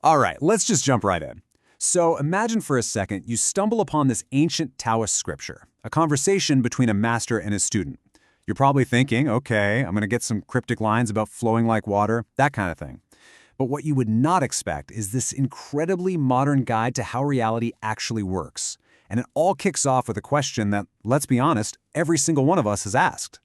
All right, let's just jump right in. So imagine for a second you stumble upon this ancient Taoist scripture, a conversation between a master and his student. You're probably thinking, okay, I'm going to get some cryptic lines about flowing like water, that kind of thing. But what you would not expect is this incredibly modern guide to how reality actually works. And it all kicks off with a question that, let's be honest, every single one of us has asked.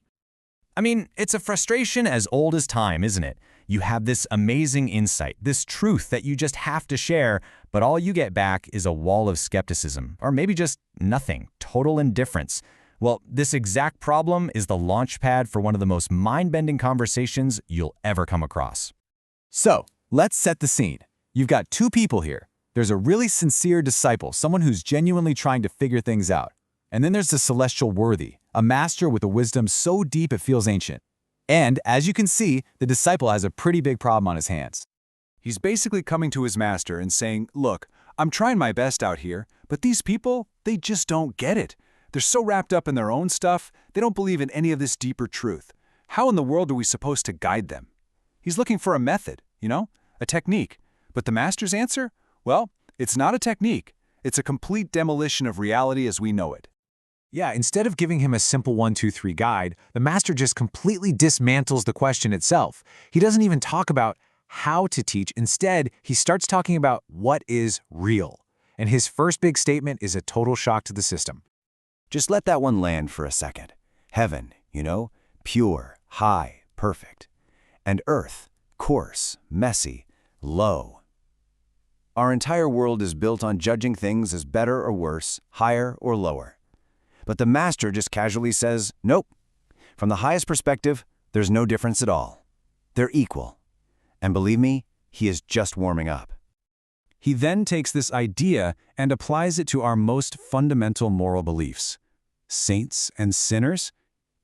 I mean, it's a frustration as old as time, isn't it? You have this amazing insight, this truth that you just have to share, but all you get back is a wall of skepticism, or maybe just nothing, total indifference. Well, this exact problem is the launchpad for one of the most mind-bending conversations you'll ever come across. So, let's set the scene. You've got two people here. There's a really sincere disciple, someone who's genuinely trying to figure things out. And then there's the celestial worthy, a master with a wisdom so deep it feels ancient. And, as you can see, the disciple has a pretty big problem on his hands. He's basically coming to his master and saying, look, I'm trying my best out here, but these people, they just don't get it. They're so wrapped up in their own stuff, they don't believe in any of this deeper truth. How in the world are we supposed to guide them? He's looking for a method, a technique. But the master's answer? Well, it's not a technique. It's a complete demolition of reality as we know it. Yeah, instead of giving him a simple 1, 2, 3 guide, the master just completely dismantles the question itself. He doesn't even talk about how to teach. Instead, he starts talking about what is real. And his first big statement is a total shock to the system. Just let that one land for a second. Heaven, pure, high, perfect. And earth, coarse, messy, low. Our entire world is built on judging things as better or worse, higher or lower. But the master just casually says, nope. From the highest perspective, there's no difference at all. They're equal. And believe me, he is just warming up. He then takes this idea and applies it to our most fundamental moral beliefs. Saints and sinners?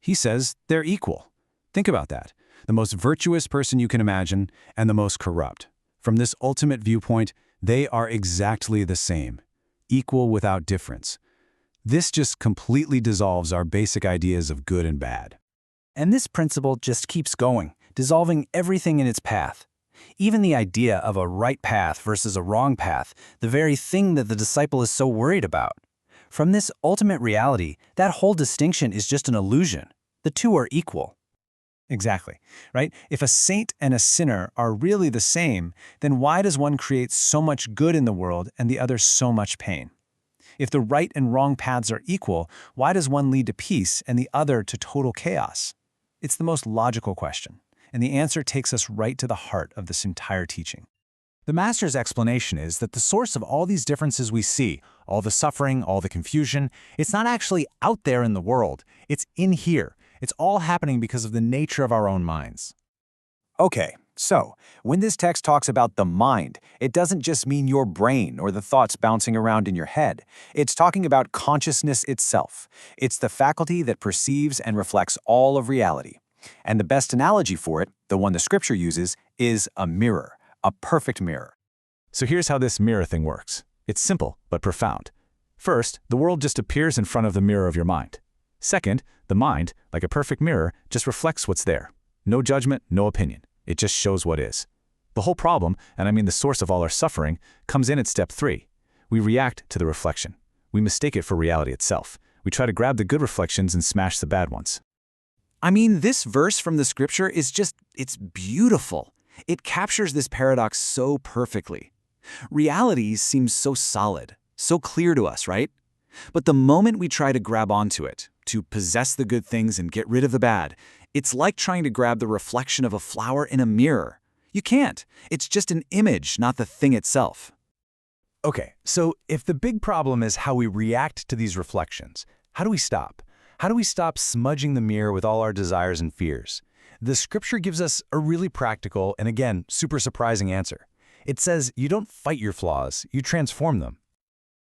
He says they're equal. Think about that. The most virtuous person you can imagine and the most corrupt. From this ultimate viewpoint, they are exactly the same, equal without difference. This just completely dissolves our basic ideas of good and bad. And this principle just keeps going, dissolving everything in its path. Even the idea of a right path versus a wrong path, the very thing that the disciple is so worried about. From this ultimate reality, that whole distinction is just an illusion. The two are equal. Exactly, right? If a saint and a sinner are really the same, then why does one create so much good in the world and the other so much pain? If the right and wrong paths are equal, why does one lead to peace and the other to total chaos? It's the most logical question, and the answer takes us right to the heart of this entire teaching. The master's explanation is that the source of all these differences we see, all the suffering, all the confusion, it's not actually out there in the world. It's in here. It's all happening because of the nature of our own minds. Okay, so when this text talks about the mind, it doesn't just mean your brain or the thoughts bouncing around in your head. It's talking about consciousness itself. It's the faculty that perceives and reflects all of reality. And the best analogy for it, the one the scripture uses, is a mirror, a perfect mirror. So here's how this mirror thing works. It's simple, but profound. First, the world just appears in front of the mirror of your mind. Second, the mind, like a perfect mirror, just reflects what's there. No judgment, no opinion. It just shows what is. The whole problem, and I mean the source of all our suffering, comes in at step 3. We react to the reflection. We mistake it for reality itself. We try to grab the good reflections and smash the bad ones. I mean, this verse from the scripture is it's beautiful. It captures this paradox so perfectly. Reality seems so solid, so clear to us, right? But the moment we try to grab onto it, to possess the good things and get rid of the bad, it's like trying to grab the reflection of a flower in a mirror. You can't. It's just an image, not the thing itself. Okay, so if the big problem is how we react to these reflections, how do we stop? How do we stop smudging the mirror with all our desires and fears? The scripture gives us a really practical and, again, super surprising answer. It says you don't fight your flaws, you transform them.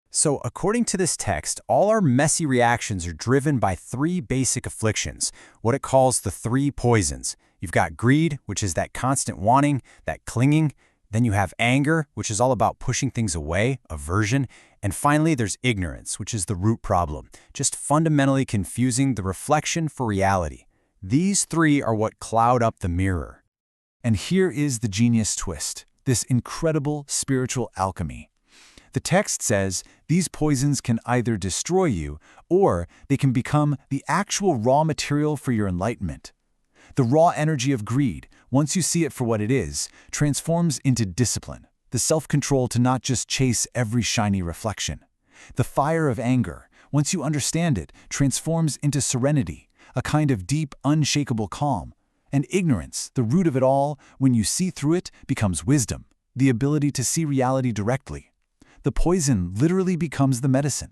So according to this text, all our messy reactions are driven by 3 basic afflictions, what it calls the 3 poisons. You've got greed, which is that constant wanting, that clinging. Then you have anger, which is all about pushing things away, aversion. And finally, there's ignorance, which is the root problem, just fundamentally confusing the reflection for reality. These 3 are what cloud up the mirror. And here is the genius twist. this incredible spiritual alchemy. The text says these poisons can either destroy you or they can become the actual raw material for your enlightenment. The raw energy of greed, once you see it for what it is, transforms into discipline, the self-control to not just chase every shiny reflection. The fire of anger, once you understand it, transforms into serenity, a kind of deep, unshakable calm. And ignorance, the root of it all, when you see through it, becomes wisdom, the ability to see reality directly. The poison literally becomes the medicine.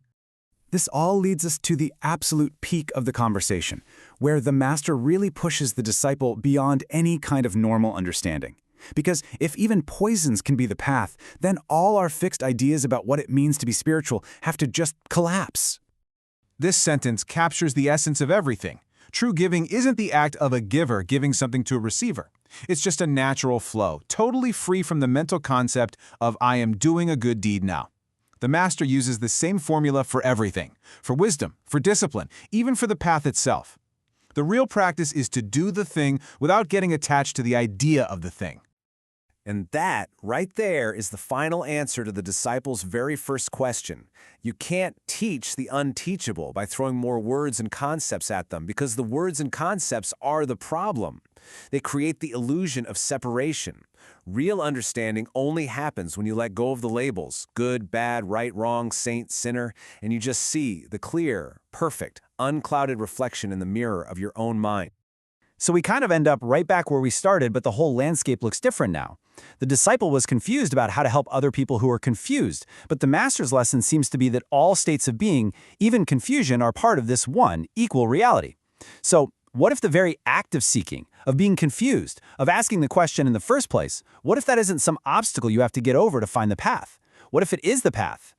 This all leads us to the absolute peak of the conversation, where the master really pushes the disciple beyond any kind of normal understanding. Because if even poisons can be the path, then all our fixed ideas about what it means to be spiritual have to just collapse. This sentence captures the essence of everything. True giving isn't the act of a giver giving something to a receiver. It's just a natural flow, totally free from the mental concept of I am doing a good deed now. The master uses the same formula for everything, for wisdom, for discipline, even for the path itself. The real practice is to do the thing without getting attached to the idea of the thing. And that, right there, is the final answer to the disciple's very first question. You can't teach the unteachable by throwing more words and concepts at them, because the words and concepts are the problem. They create the illusion of separation. Real understanding only happens when you let go of the labels, good, bad, right, wrong, saint, sinner, and you just see the clear, perfect, unclouded reflection in the mirror of your own mind. So we kind of end up right back where we started, but the whole landscape looks different now. The disciple was confused about how to help other people who are confused, but the master's lesson seems to be that all states of being, even confusion, are part of this one, equal reality. So what if the very act of seeking, of being confused, of asking the question in the first place, what if that isn't some obstacle you have to get over to find the path? What if it is the path?